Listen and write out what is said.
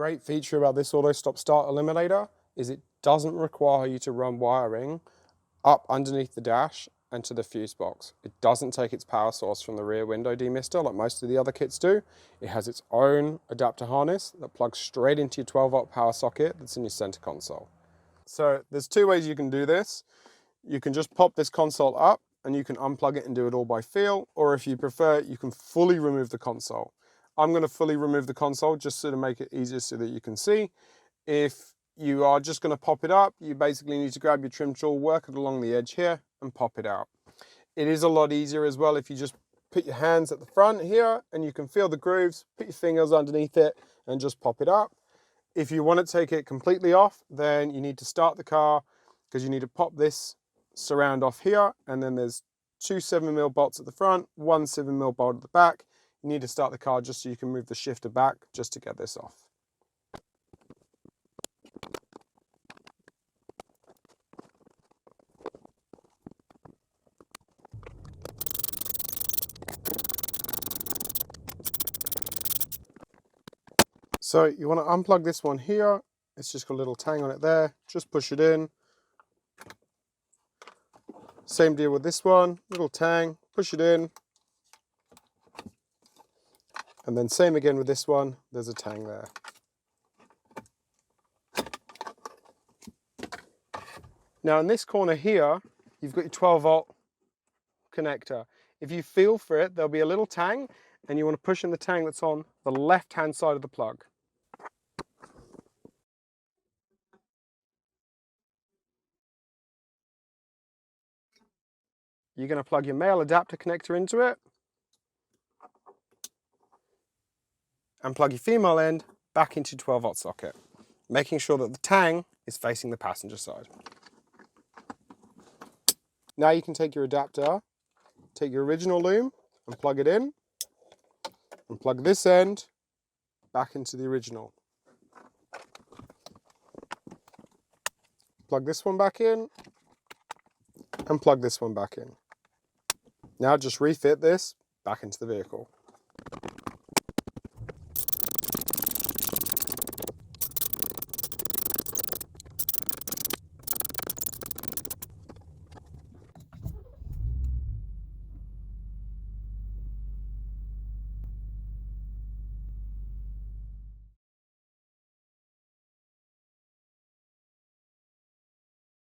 great feature about this auto stop start eliminator is it doesn't require you to run wiring up underneath the dash and to the fuse box. It doesn't take its power source from the rear window demister like most of the other kits do. It has its own adapter harness that plugs straight into your 12-volt power socket that's in your center console. So there's two ways you can do this. You can just pop this console up and you can unplug it and do it all by feel, or if you prefer, you can fully remove the console. I'm going to fully remove the console just to make it easier so that you can see. If you are just going to pop it up, you basically need to grab your trim tool, work it along the edge here and pop it out. It is a lot easier as well if you just put your hands at the front here and you can feel the grooves, put your fingers underneath it and just pop it up. If you want to take it completely off, then you need to start the car because you need to pop this surround off here, and then there's two 7mm bolts at the front, one 7mm bolt at the back. You need to start the car just so you can move the shifter back just to get this off. So you want to unplug this one here. It's just got a little tang on it there. Just push it in. Same deal with this one, little tang, push it in. And then same again with this one, there's a tang there. Now in this corner here, you've got your 12-volt connector. If you feel for it, there'll be a little tang, and you want to push in the tang that's on the left-hand side of the plug. You're going to plug your male adapter connector into it and plug your female end back into your 12-volt socket, making sure that the tang is facing the passenger side. Now you can take your adapter, take your original loom and plug it in, and plug this end back into the original. Plug this one back in and plug this one back in. Now just refit this back into the vehicle.